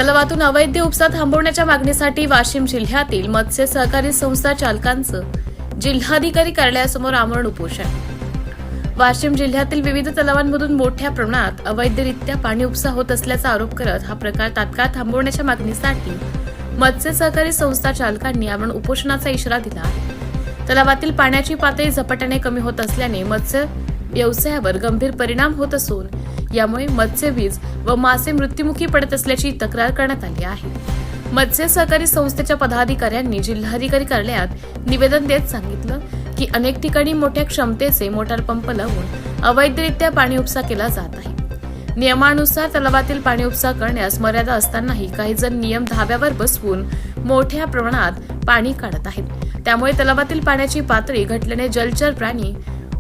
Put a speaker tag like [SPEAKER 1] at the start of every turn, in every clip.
[SPEAKER 1] तलावातून अवैध उपसा थांबवण्याच्या मागणीसाठी वाशिम जिल्ह्यातील मत्स्य सहकारी संस्था चालकांचं जिल्हाधिकारी कार्यालयासमोर आमरण उपोषण। वाशिम जिल्ह्यातील विविध तलावांमधून मोठ्या प्रमाणात अवैधरित्या पाणी उपसा होत असल्याचा आरोप करत हा प्रकार तात्काळ थांबवण्याच्या मागणीसाठी मत्स्य सहकारी संस्था चालकांनी आमरण उपोषणाचा इशारा दिला आहे। तलावातील पाण्याची पातळी झपाट्याने कमी होत असल्याने मत्स्य व्यवसायावर गंभीर परिणाम होत असून यामुळे मत्स्यवीज व मासे मृत्युमुखी पडत असल्याची तक्रार करण्यात आली आहे। मत्स्य सहकारी संस्थेच्या पदाधिकाऱ्यांनी जिल्हाधिकारी कार्यालयात निवेदन देत सांगितलं की अनेक ठिकाणी मोठ्या क्षमतेचे मोटार पंप लावून अवैधरित्या पाणी उपसा केला जात आहे। नियमानुसार तलावातील पाणी उपसा करण्यास मर्यादा असतानाही काही जण नियम धाब्यावर बसवून मोठ्या प्रमाणात पाणी काढत आहेत। त्यामुळे तलावातील पाण्याची पातळी घटल्याने जलचर प्राणी,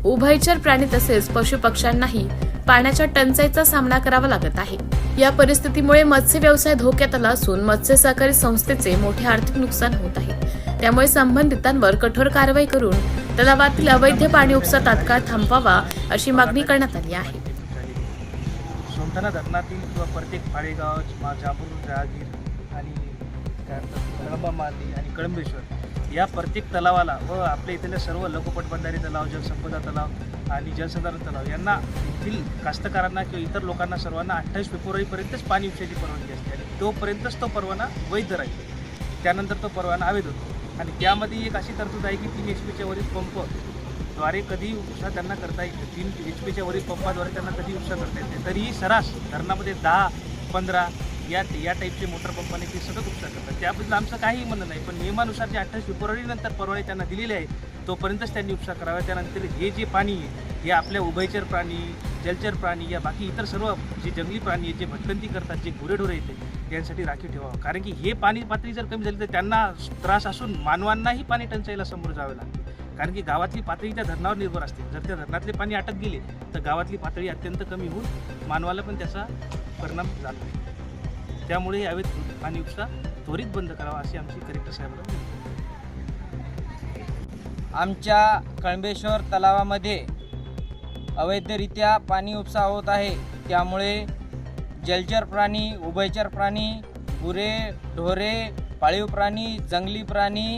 [SPEAKER 1] उभयचर प्राणी तसेच पशुपक्ष्यांनाही पाण्याच्या टंचाईचा सामना करावा लागत आहे। या परिस्थितीमुळे मत्स्य व्यवसाय धोक्यात आला असून मत्स्य सहकारी संस्थेचे मोठे आर्थिक नुकसान होत आहे। त्यामुळे संबंधितांवर कठोर कारवाई करून तलावातील अवैध पाणी उपसा तात्काळ थांबवावा अशी मागणी करण्यात आली आहे।
[SPEAKER 2] सोमठाणा धरणातील किंवा प्रत्येक फाळेगाव, जांभूर, जहागीर आणि कळंबामाली आणि कळंबेश्वर या प्रत्येक तलावाला व आपल्या इथल्या सर्व लोकपट बंधारे तलाव, जलसंपदा तलाव आणि जलसंधारण तलाव यांना येथील कास्तकारांना किंवा इतर लोकांना सर्वांना 28 फेब्रुवारीपर्यंतच पाणी उपशाची परवानगी असते आणि तोपर्यंतच तो परवाना वैध राहील। त्यानंतर तो परवाना अवैध होतो आणि त्यामध्ये एक अशी तरतूद आहे की 3 HP वरील पंपद्वारे कधी उपसा त्यांना करता येते। 3 HP वरील पंपाद्वारे त्यांना कधी उपसा करता येते। तरीही सरास धरणामध्ये 10-15 या टाईपचे मोटर पंपाने ते सतत उपसा करतात। त्याबद्दल आमचं काही म्हणणं नाही, पण नियमानुसार जे 28 फेब्रुवारीनंतर परवाने त्यांना दिलेले आहे तोपर्यंतच त्यांनी उपसा करावा। त्यानंतर हे जे पाणी आहे हे आपल्या उभयचर प्राणी, जलचर प्राणी या बाकी इतर सर्व जे जंगली प्राणी आहेत, जे भटकंती करतात, जे गुरेढोरे येते त्यांसाठी राखीव ठेवावं। कारण की हे पाणी पातळी जर कमी झाली तर त्यांना त्रास असून मानवांनाही पाणी टंचाईला समोर जावे लागते। कारण की गावातली पातळी त्या धरणावर निर्भर असते। जर त्या धरणातले पाणी आटत गेले तर गावातली पातळी अत्यंत कमी होऊन मानवाला पण त्याचा परिणाम झाला नाही। त्यामुळे अवैध पाणी उपसा त्वरित बंद करावा अशी आमची कलेक्टर साहेबांना
[SPEAKER 3] आमच्या कळंबेश्वर तलावामध्ये अवैधरित्या पाणी उपसा होत आहे। त्यामुळे जलचर प्राणी, उभयचर प्राणी, गुरे ढोरे, पाळीव प्राणी, जंगली प्राणी,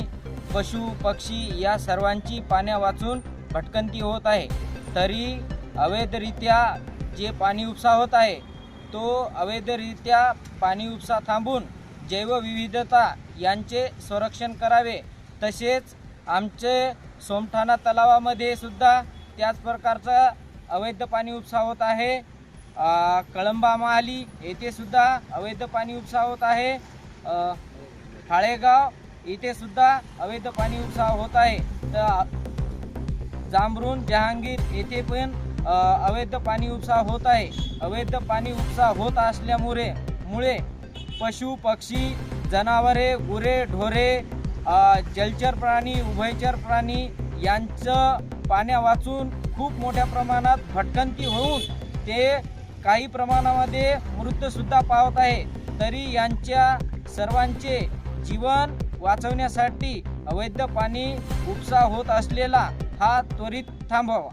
[SPEAKER 3] पशु पक्षी या सर्वांची पाण्या वाचून भटकंती होत आहे। तरी अवैधरित्या जे पाणी उपसा होत आहे तो अवैधरित्या पाणी उपसा थांबून जैवविविधता यांचे संरक्षण करावे। तसेच आमचे सोमठाणा तलावामध्ये सुद्धा त्याच प्रकारचा अवैध पाणी उपसा होत आहे। कळंबामाली येथे सुद्धा अवैध पाणी उपसा होत आहे। फाळेगाव येथे सुद्धा अवैध पाणी उपसा होत आहे। जांभरून, जहांगीर येथे पण अवैध पाणी उपसा होत आहे। अवैध पाणी उपसा होत असल्यामुळे पशु पक्षी, जनावरे, गुरे ढोरे, जलचर प्राणी, उभयचर प्राणी यांचं पाण्या वाचून खूप मोठ्या प्रमाणात भटकंती होऊन ते काही प्रमाणामध्ये मृत्यूसुद्धा पावत आहे। तरी यांच्या सर्वांचे जीवन वाचवण्यासाठी अवैध पाणी उपसा होत असलेला हा त्वरित थांबवावा।